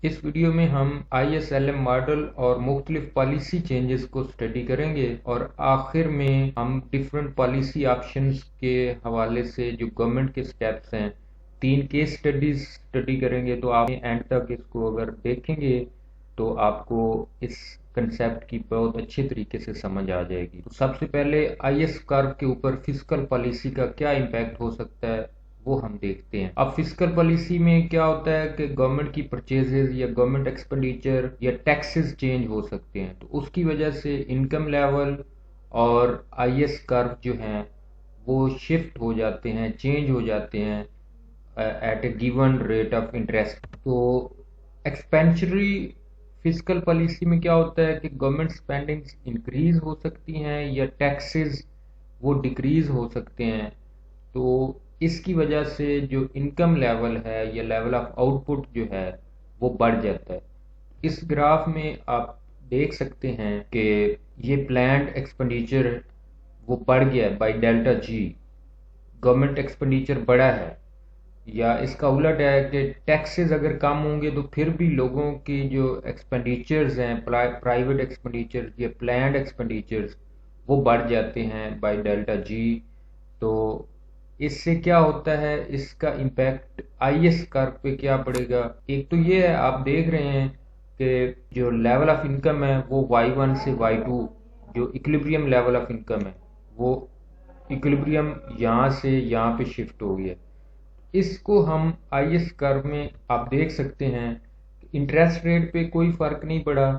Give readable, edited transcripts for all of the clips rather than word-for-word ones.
इस वीडियो में हम ISLM मॉडल और मुख्तलिफ पॉलिसी चेंजेस को स्टडी करेंगे और आखिर में हम डिफरेंट पॉलिसी ऑप्शंस के हवाले से जो गवर्नमेंट के स्टेप्स हैं 3 केस स्टडीज स्टडी करेंगे। तो आप एंड तक इसको अगर देखेंगे तो आपको इस कंसेप्ट की बहुत अच्छे तरीके से समझ आ जाएगी। तो सबसे पहले IS कर्व के ऊपर फिस्कल पॉलिसी का क्या इम्पैक्ट हो सकता है वो हम देखते हैं। अब फिस्कल पॉलिसी में क्या होता है कि गवर्नमेंट की परचेजेस या गवर्नमेंट एक्सपेंडिचर या टैक्सेस चेंज हो सकते हैं, तो उसकी वजह से इनकम लेवल और IS कर्व जो हैं वो शिफ्ट हो जाते हैं, चेंज हो जाते हैं at a given rate of interest. तो एक्सपेंशनरी फिस्कल पॉलिसी में क्या होता है कि गवर्नमेंट स्पेंडिंग्स इंक्रीज हो सकती हैं या टैक्सेस वो डिक्रीज हो सकते हैं। तो इसकी वजह से जो इनकम लेवल है या लेवल ऑफ आउटपुट जो है वो बढ़ जाता है। इस ग्राफ में आप देख सकते हैं कि ये प्लान्ड एक्सपेंडिचर वो बढ़ गया है by delta G. Government expenditure बढ़ा है, या इसका उलट है कि टैक्सेस अगर कम होंगे तो फिर भी लोगों की जो एक्सपेंडिचर्स हैं, प्राइवेट एक्सपेंडिचर या प्लान्ड एक्सपेंडिचर्स वो बढ़ जाते हैं बाय डेल्टा जी। तो इससे क्या होता है, इसका इम्पैक्ट IS कर्व पे क्या पड़ेगा। एक तो ये है, आप देख रहे हैं कि जो लेवल ऑफ इनकम है वो Y1 से Y2 जो इक्विलिब्रियम लेवल ऑफ इनकम है वो इक्विलिब्रियम यहाँ से यहाँ पे शिफ्ट हो गया। इसको हम IS कर्व में आप देख सकते हैं, इंटरेस्ट रेट पे कोई फर्क नहीं पड़ा।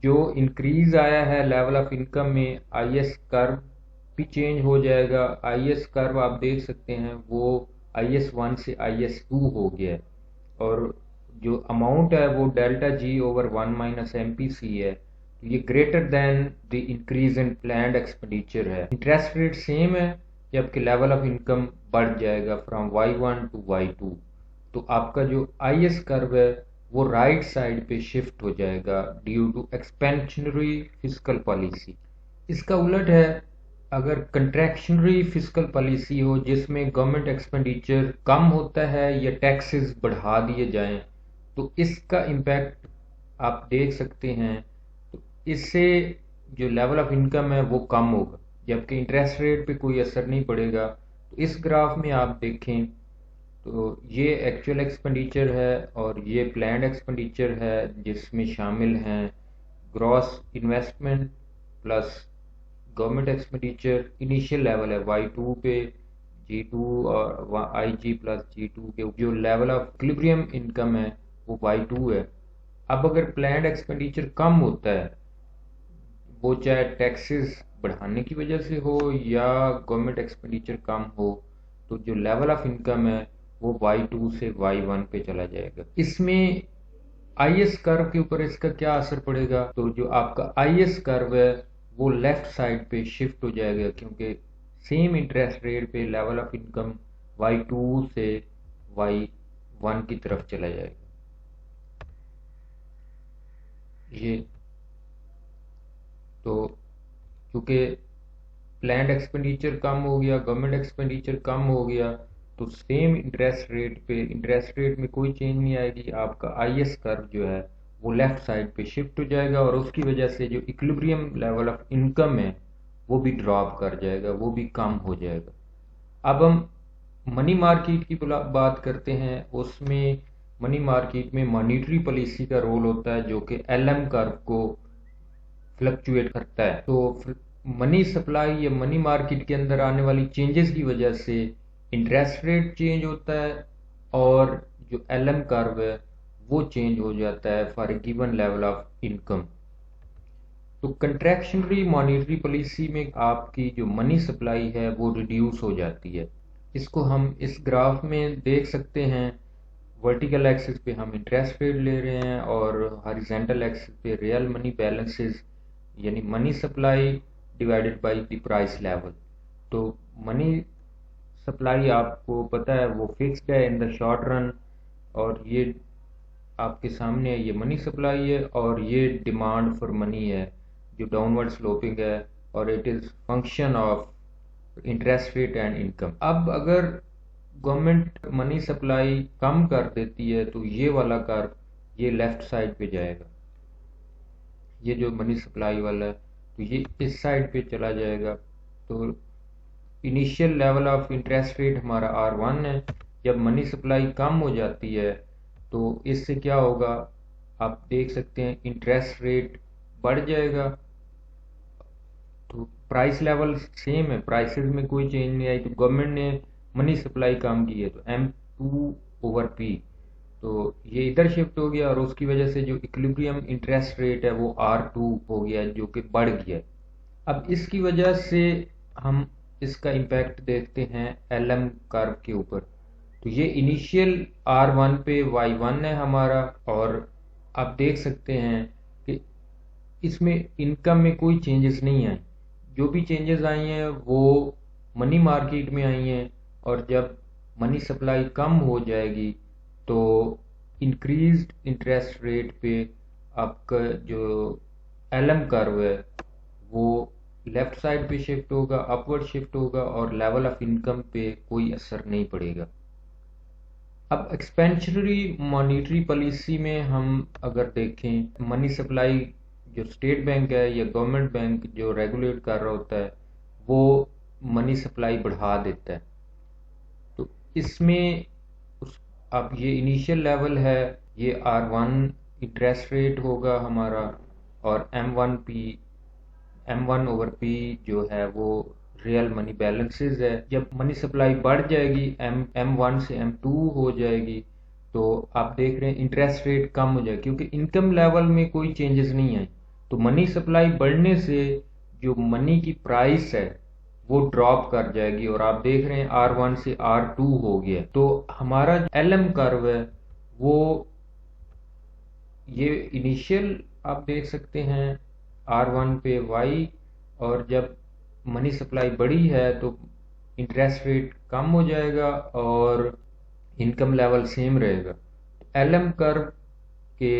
जो इंक्रीज आया है लेवल ऑफ इनकम में IS कर्व भी चेंज हो जाएगा। IS कर्व आप देख सकते हैं वो IS1 से IS2 हो गया है, और जो अमाउंट है वो delta G over 1 minus MPC है। तो ये greater than the increase in planned expenditure है। इंटरेस्ट रेट सेम है जबकि लेवल ऑफ इनकम बढ़ जाएगा फ्रॉम Y1 टू Y2। तो आपका जो IS कर्व है वो राइट साइड पे शिफ्ट हो जाएगा due to expansionary fiscal policy. इसका उलट है, अगर कंट्रैक्शनरी फिस्कल पॉलिसी हो जिसमें गवर्नमेंट एक्सपेंडिचर कम होता है या टैक्सेस बढ़ा दिए जाएं, तो इसका इम्पैक्ट आप देख सकते हैं। तो इससे जो लेवल ऑफ इनकम है वो कम होगा जबकि इंटरेस्ट रेट पे कोई असर नहीं पड़ेगा। तो इस ग्राफ में आप देखें तो ये एक्चुअल एक्सपेंडिचर है और ये प्लान्ड एक्सपेंडिचर है जिसमें शामिल हैं gross investment plus government expenditure. Initial level है Y2 पे, G2 और IG प्लस G2 के जो लेवल ऑफ इक्विलिब्रियम इनकम है वो Y2 है। अब अगर प्लान्ड एक्सपेंडिचर कम होता है, वो चाहे टैक्सेस बढ़ाने की वजह से हो या गवर्नमेंट एक्सपेंडिचर कम हो, तो जो लेवल ऑफ इनकम है वो Y2 से Y1 पे चला जाएगा। इसमें IS कर्व के ऊपर इसका क्या असर पड़ेगा, तो जो आपका IS कर्व है वो लेफ्ट साइड पे शिफ्ट हो जाएगा क्योंकि सेम इंटरेस्ट रेट पे लेवल ऑफ इनकम Y2 से Y1 की तरफ चला जाएगा। ये तो चूंकि प्लान्ड एक्सपेंडिचर कम हो गया, गवर्नमेंट एक्सपेंडिचर कम हो गया, तो सेम इंटरेस्ट रेट में कोई चेंज नहीं आएगी। आपका IS कर्व जो है वो लेफ्ट साइड पे शिफ्ट हो जाएगा और उसकी वजह से जो इक्विलिब्रियम लेवल ऑफ इनकम है वो भी ड्रॉप कर जाएगा, वो भी कम हो जाएगा। अब हम मनी मार्केट की बात करते हैं। उसमें मनी मार्केट में मॉनिटरी पॉलिसी का रोल होता है जो कि LM कर्व को फ्लक्चुएट करता है। तो मनी सप्लाई या मनी मार्केट के अंदर आने वाली चेंजेस की वजह से इंटरेस्ट रेट चेंज होता है और जो LM कर्व है वो चेंज हो जाता है for a given level of income. तो कंट्रैक्शनरी मॉनिटरी पॉलिसी में आपकी जो मनी सप्लाई है वो रिड्यूस हो जाती है। इसको हम इस ग्राफ में देख सकते हैं। वर्टिकल एक्सिस पे हम इंटरेस्ट रेट ले रहे हैं और हॉरिजॉन्टल एक्सिस पे रियल मनी बैलेंसेस यानी money supply divided by the price level. तो मनी सप्लाई आपको पता है वो फिक्स्ड है इन द शॉर्ट रन, और ये आपके सामने है, ये मनी सप्लाई है और ये डिमांड फॉर मनी है जो डाउनवर्ड स्लोपिंग है, और it is function of interest rate and income. अब अगर गवर्नमेंट मनी सप्लाई कम कर देती है तो ये वाला कर्व ये लेफ्ट साइड पे जाएगा, ये जो मनी सप्लाई वाला है तो ये इस साइड पे चला जाएगा। तो initial level of interest rate हमारा R1 है। जब मनी सप्लाई कम हो जाती है तो इससे क्या होगा, आप देख सकते हैं इंटरेस्ट रेट बढ़ जाएगा। तो प्राइस लेवल सेम है, प्राइसेस में कोई चेंज नहीं आई। तो गवर्नमेंट ने मनी सप्लाई कम की है तो M2/P, तो ये इधर शिफ्ट हो गया और उसकी वजह से जो इक्विलिब्रियम इंटरेस्ट रेट है वो R2 हो गया, जो कि बढ़ गया है। अब इसकी वजह से हम इसका इम्पैक्ट देखते हैं LM कर्व के ऊपर। तो ये इनिशियल R1 पे Y1 है हमारा, और आप देख सकते हैं कि इसमें इनकम में कोई चेंजेस नहीं आए। जो भी चेंजेस आई हैं वो मनी मार्केट में आई हैं, और जब मनी सप्लाई कम हो जाएगी तो इंक्रीज्ड इंटरेस्ट रेट पे आपका जो LM कर्व है वो लेफ्ट साइड पे शिफ्ट होगा, अपवर्ड शिफ्ट होगा, और लेवल ऑफ इनकम पे कोई असर नहीं पड़ेगा। अब एक्सपेंशनरी मॉनेटरी पॉलिसी में हम अगर देखें, मनी सप्लाई जो स्टेट बैंक है या गवर्नमेंट बैंक जो रेगुलेट कर रहा होता है वो मनी सप्लाई बढ़ा देता है। तो इसमें अब ये इनिशियल लेवल है, ये R1 इंटरेस्ट रेट होगा हमारा, और M1/P जो है वो रियल मनी बैलेंसेस है। जब मनी सप्लाई बढ़ जाएगी, M1 से M2 हो जाएगी, तो आप देख रहे हैं इंटरेस्ट रेट कम हो जाएगा क्योंकि इनकम लेवल में कोई चेंजेस नहीं आए। तो मनी सप्लाई बढ़ने से जो मनी की प्राइस है वो ड्रॉप कर जाएगी, और आप देख रहे हैं R1 से R2 हो गया। तो हमारा LM कर्व है वो ये इनिशियल आप देख सकते हैं R1 पे Y, और जब मनी सप्लाई बढ़ी है तो इंटरेस्ट रेट कम हो जाएगा और इनकम लेवल सेम रहेगा। LM कर्व के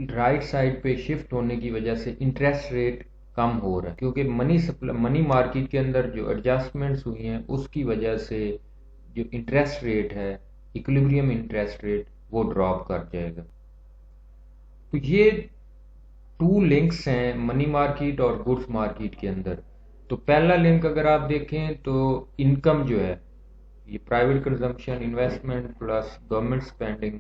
राइट साइड पे शिफ्ट होने की वजह से इंटरेस्ट रेट कम हो रहा है, क्योंकि मनी मार्केट के अंदर जो एडजस्टमेंट्स हुई हैं उसकी वजह से जो इंटरेस्ट रेट है, इक्विलिब्रियम इंटरेस्ट रेट, वो ड्रॉप कर जाएगा। तो ये टू लिंक्स हैं मनी मार्केट और गुड्स मार्केट के अंदर। तो पहला लिंक अगर आप देखें तो इनकम जो है, ये private consumption, investment plus government spending.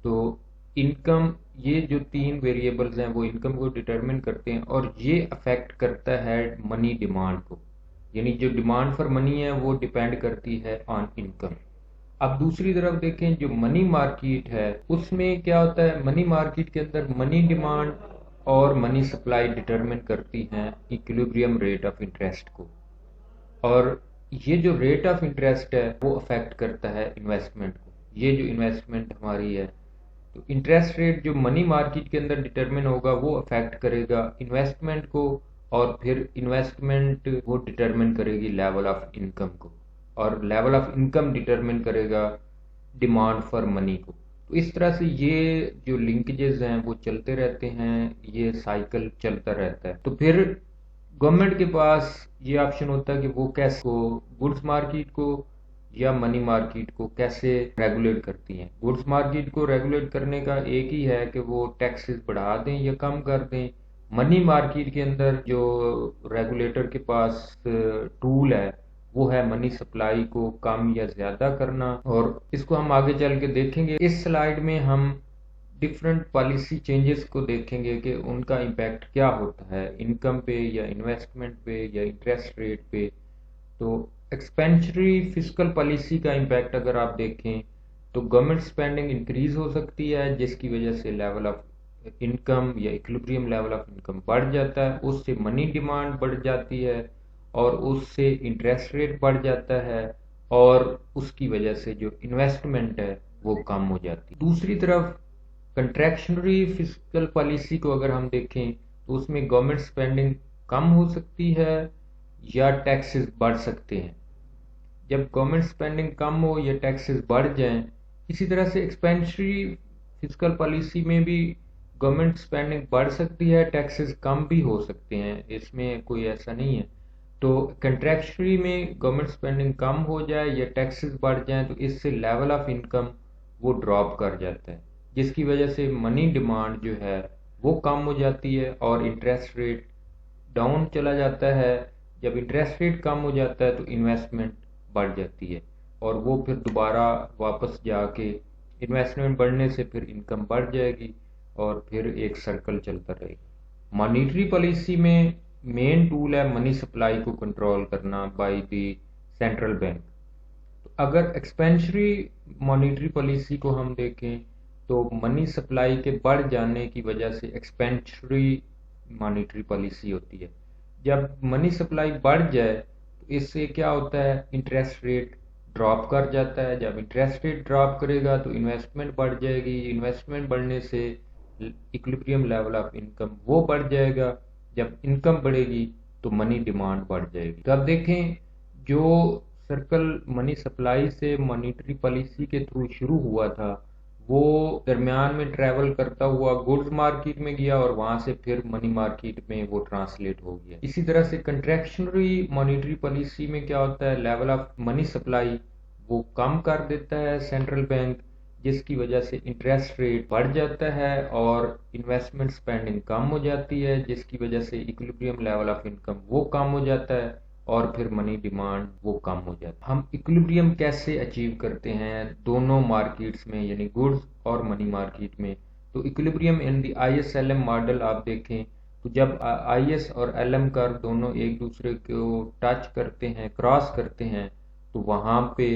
तो इनकम, ये जो तीन वेरिएबल्स हैं वो इनकम को डिटरमिन करते हैं, और ये अफेक्ट करता है मनी डिमांड को, यानी जो डिमांड फॉर मनी है वो डिपेंड करती है ऑन इनकम। अब दूसरी तरफ देखें, जो मनी मार्केट है उसमें क्या होता है, मनी मार्केट के अंदर मनी डिमांड और मनी सप्लाई डिटरमिन करती हैं इक्विलिब्रियम रेट ऑफ इंटरेस्ट को, और ये जो रेट ऑफ इंटरेस्ट है वो अफेक्ट करता है इन्वेस्टमेंट को। ये जो इन्वेस्टमेंट हमारी है, तो इंटरेस्ट रेट जो मनी मार्केट के अंदर डिटरमिन होगा वो अफेक्ट करेगा इन्वेस्टमेंट को, और फिर इन्वेस्टमेंट वो डिटरमिन करेगी लेवल ऑफ इनकम को, और लेवल ऑफ इनकम डिटरमिन करेगा डिमांड फॉर मनी को। तो इस तरह से ये जो लिंकेजेस हैं वो चलते रहते हैं, ये साइकिल चलता रहता है। तो फिर गवर्नमेंट के पास ये ऑप्शन होता है कि वो कैसे को गुड्स मार्केट को या मनी मार्केट को कैसे रेगुलेट करती हैं। गुड्स मार्केट को रेगुलेट करने का एक ही है कि वो टैक्सेस बढ़ा दें या कम कर दें। मनी मार्केट के अंदर जो रेगुलेटर के पास टूल है वो है मनी सप्लाई को कम या ज्यादा करना, और इसको हम आगे चल के देखेंगे। इस स्लाइड में हम डिफरेंट पॉलिसी चेंजेस को देखेंगे कि उनका इम्पैक्ट क्या होता है इनकम पे या इन्वेस्टमेंट पे या इंटरेस्ट रेट पे। तो एक्सपेंशनरी फिस्कल पॉलिसी का इम्पैक्ट अगर आप देखें तो गवर्नमेंट स्पेंडिंग इंक्रीज हो सकती है, जिसकी वजह से लेवल ऑफ इनकम या इक्विलिब्रियम लेवल ऑफ इनकम बढ़ जाता है, उससे मनी डिमांड बढ़ जाती है और उससे इंटरेस्ट रेट बढ़ जाता है, और उसकी वजह से जो इन्वेस्टमेंट है वो कम हो जाती है। दूसरी तरफ कंट्रैक्शनरी फिस्कल पॉलिसी को अगर हम देखें तो उसमें गवर्नमेंट स्पेंडिंग कम हो सकती है या टैक्सेस बढ़ सकते हैं। जब गवर्नमेंट स्पेंडिंग कम हो या टैक्सेस बढ़ जाएं, इसी तरह से एक्सपेंशनरी फिस्कल पॉलिसी में भी गवर्नमेंट स्पेंडिंग बढ़ सकती है, टैक्सेस कम भी हो सकते हैं, इसमें कोई ऐसा नहीं है। तो कंट्रैक्शनरी में गवर्नमेंट स्पेंडिंग कम हो जाए या टैक्सेस बढ़ जाए तो इससे लेवल ऑफ इनकम वो ड्रॉप कर जाता है। जिसकी वजह से मनी डिमांड जो है वो कम हो जाती है और इंटरेस्ट रेट डाउन चला जाता है। जब इंटरेस्ट रेट कम हो जाता है तो इन्वेस्टमेंट बढ़ जाती है और वो फिर दोबारा वापस जाके इन्वेस्टमेंट बढ़ने से फिर इनकम बढ़ जाएगी और फिर एक सर्कल चलता रहेगा। मॉनेटरी पॉलिसी में मेन टूल है मनी सप्लाई को कंट्रोल करना बाय द सेंट्रल बैंक। तो अगर एक्सपेंशरी मॉनेटरी पॉलिसी को हम देखें तो मनी सप्लाई के बढ़ जाने की वजह से एक्सपेंशरी मॉनेटरी पॉलिसी होती है। जब मनी सप्लाई बढ़ जाए तो इससे क्या होता है, इंटरेस्ट रेट ड्रॉप कर जाता है। जब इंटरेस्ट रेट ड्रॉप करेगा तो इन्वेस्टमेंट बढ़ जाएगी, इन्वेस्टमेंट बढ़ने से इक्विलिब्रियम लेवल ऑफ इनकम वो बढ़ जाएगा। जब इनकम बढ़ेगी तो मनी डिमांड बढ़ जाएगी। तो अब देखें, जो सर्कल मनी सप्लाई से मॉनेटरी पॉलिसी के थ्रू शुरू हुआ था वो दरमियान में ट्रैवल करता हुआ गुड्स मार्केट में गया और वहां से फिर मनी मार्केट में वो ट्रांसलेट हो गया। इसी तरह से कंट्रैक्शनरी मॉनेटरी पॉलिसी में क्या होता है, लेवल ऑफ मनी सप्लाई वो कम कर देता है सेंट्रल बैंक, जिसकी वजह से इंटरेस्ट रेट बढ़ जाता है और इन्वेस्टमेंट स्पेंडिंग कम हो जाती है, जिसकी वजह से इक्विलिब्रियम लेवल ऑफ इनकम वो कम हो जाता है और फिर मनी डिमांड वो कम हो जाती है। हम इक्विलिब्रियम कैसे अचीव करते हैं दोनों मार्केट्स में, यानी गुड्स और मनी मार्केट में? तो equilibrium in the ISLM model आप देखें तो जब IS और LM कर्व दोनों एक दूसरे को टच करते हैं, क्रॉस करते हैं, तो वहां पे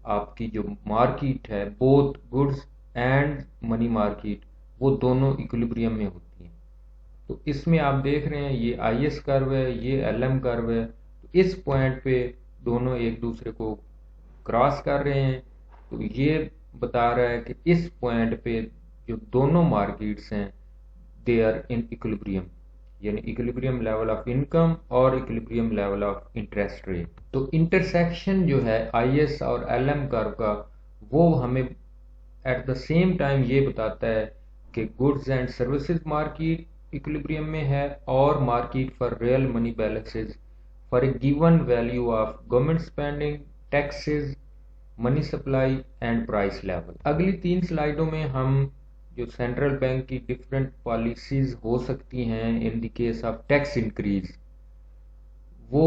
आपकी जो मार्केट है both goods and money market वो दोनों इक्विलिब्रियम में होती है। तो इसमें आप देख रहे हैं ये IS कर्व है, ये LM कर्व है। तो इस पॉइंट पे दोनों एक दूसरे को क्रॉस कर रहे हैं, तो ये बता रहा है कि इस पॉइंट पे जो दोनों मार्केट्स हैं दे आर इन इक्विलिब्रियम, यानी इक्विलिब्रियम लेवल ऑफ इनकम और equilibrium level of interest rate. तो इंटरसेक्शन जो है IS और LM कर्व का वो हमें एट द सेम टाइम ये बताता है कि goods and services market equilibrium में है और market for real money balances for a given value of government spending, taxes, money supply and price level. अगली 3 स्लाइडों में हम जो सेंट्रल बैंक की डिफरेंट पॉलिसीज हो सकती हैं in the case of tax increase वो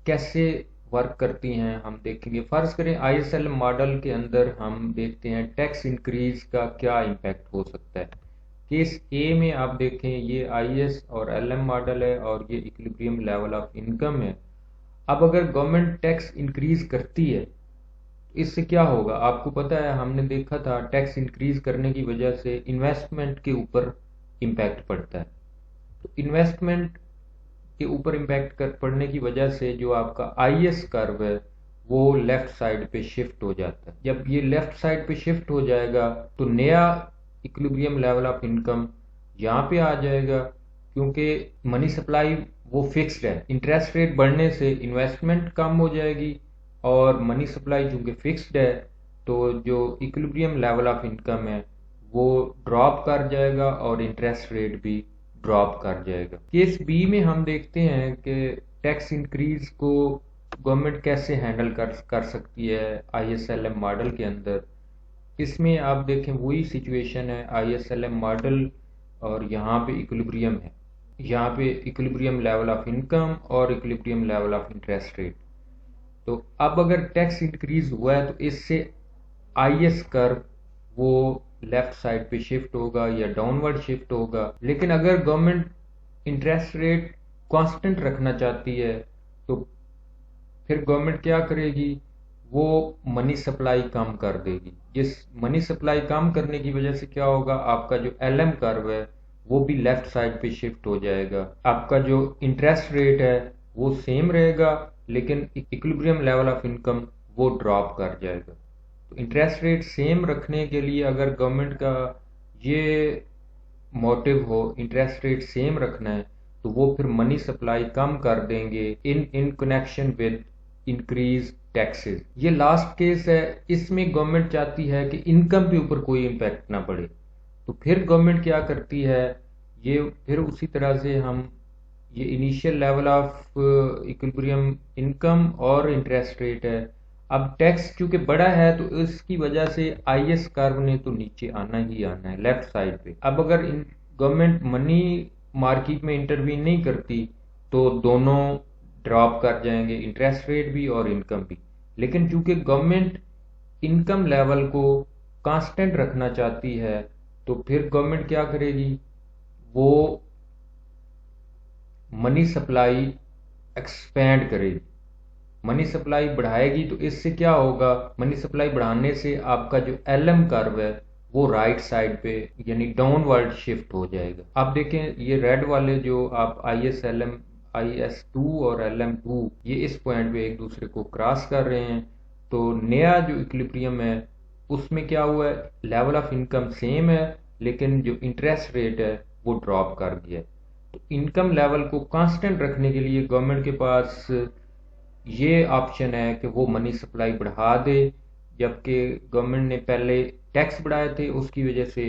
कैसे वर्क करती हैं हम देखेंगे। फर्ज करें ISLM मॉडल के अंदर हम देखते हैं टैक्स इंक्रीज का क्या इम्पैक्ट हो सकता है। केस ए में आप देखें ये IS और LM मॉडल है और ये इक्विलिब्रियम लेवल ऑफ इनकम है। अब अगर गवर्नमेंट टैक्स इंक्रीज करती है इससे क्या होगा, आपको पता है हमने देखा था टैक्स इंक्रीज करने की वजह से इन्वेस्टमेंट के ऊपर इम्पैक्ट पड़ता है। तो इन्वेस्टमेंट के ऊपर इम्पैक्ट पड़ने की वजह से जो आपका IS कर्व है वो लेफ्ट साइड पे शिफ्ट हो जाता है। जब ये लेफ्ट साइड पे शिफ्ट हो जाएगा तो नया इक्विलिब्रियम लेवल ऑफ इनकम यहाँ पे आ जाएगा, क्योंकि मनी सप्लाई वो फिक्स्ड है। इंटरेस्ट रेट बढ़ने से इन्वेस्टमेंट कम हो जाएगी और मनी सप्लाई चूंकि फिक्स्ड है तो जो इक्विलिब्रियम लेवल ऑफ इनकम है वो ड्रॉप कर जाएगा और इंटरेस्ट रेट भी ड्रॉप कर जाएगा। केस बी में हम देखते हैं कि टैक्स इंक्रीज को गवर्नमेंट कैसे हैंडल कर सकती है ISLM मॉडल के अंदर। इसमें आप देखें वही सिचुएशन है, ISLM मॉडल और यहाँ पे इक्विलिब्रियम है, यहाँ पे इक्विलिब्रियम लेवल ऑफ इनकम और equilibrium level of interest rate. तो अब अगर टैक्स इंक्रीज हुआ है तो इससे IS कर्व वो लेफ्ट साइड पे शिफ्ट होगा या डाउनवर्ड शिफ्ट होगा। लेकिन अगर गवर्नमेंट इंटरेस्ट रेट कांस्टेंट रखना चाहती है तो फिर गवर्नमेंट क्या करेगी, वो मनी सप्लाई कम कर देगी। जिस मनी सप्लाई कम करने की वजह से क्या होगा, आपका जो LM कर्व है वो भी लेफ्ट साइड पे शिफ्ट हो जाएगा। आपका जो इंटरेस्ट रेट है वो सेम रहेगा लेकिन इक्विलिब्रियम लेवल ऑफ इनकम वो ड्रॉप कर जाएगा। तो इंटरेस्ट रेट सेम रखने के लिए अगर गवर्नमेंट का ये मोटिव हो इंटरेस्ट रेट सेम रखना है तो वो फिर मनी सप्लाई कम कर देंगे in connection with increase taxes. ये लास्ट केस है, इसमें गवर्नमेंट चाहती है कि इनकम के ऊपर कोई इम्पैक्ट ना पड़े। तो फिर गवर्नमेंट क्या करती है, ये फिर उसी तरह से हम ये initial level of equilibrium income और इंटरेस्ट रेट है, अब टैक्स चूंकि बड़ा है तो इसकी वजह से आईएस कर्व ने तो नीचे आना ही आना है लेफ्ट साइड पे। अब अगर इन गवर्नमेंट मनी मार्केट में इंटरवीन नहीं करती तो दोनों ड्रॉप कर जाएंगे, इंटरेस्ट रेट भी और इनकम भी। लेकिन चूंकि गवर्नमेंट इनकम लेवल को कांस्टेंट रखना चाहती है तो फिर गवर्नमेंट क्या करेगी, वो मनी सप्लाई एक्सपैंड करेगी, मनी सप्लाई बढ़ाएगी। तो इससे क्या होगा, मनी सप्लाई बढ़ाने से आपका जो एलएम कर्व है वो राइट साइड पे यानी डाउनवर्ड शिफ्ट हो जाएगा। आप देखें ये रेड वाले जो आप IS2 और LM2 ये इस पॉइंट पे एक दूसरे को क्रॉस कर रहे हैं। तो नया जो इक्विलिब्रियम है उसमें क्या हुआ है, लेवल ऑफ इनकम सेम है लेकिन जो इंटरेस्ट रेट है वो ड्रॉप कर दिया है। तो इनकम लेवल को कांस्टेंट रखने के लिए गवर्नमेंट के पास ये ऑप्शन है कि वो मनी सप्लाई बढ़ा दे, जबकि गवर्नमेंट ने पहले टैक्स बढ़ाए थे उसकी वजह से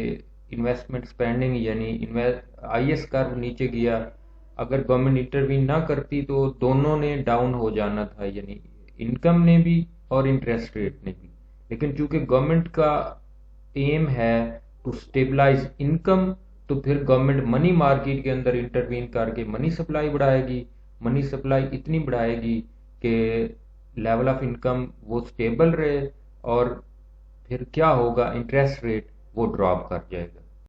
इन्वेस्टमेंट स्पेंडिंग यानी आईएस कर्व नीचे गया। अगर गवर्नमेंट इंटरवीन ना करती तो दोनों ने डाउन हो जाना था, यानी इनकम ने भी और इंटरेस्ट रेट ने भी। लेकिन चूंकि गवर्नमेंट का एम है टू स्टेबलाइज इनकम, तो फिर गवर्नमेंट मनी मार्केट के अंदर इंटरवीन करके मनी सप्लाई बढ़ाएगी। मनी सप्लाई इतनी बढ़ाएगी कि लेवल ऑफ इनकम वो स्टेबल रहे और फिर क्या होगा, इंटरेस्ट रेट वो ड्रॉप कर जाएगा।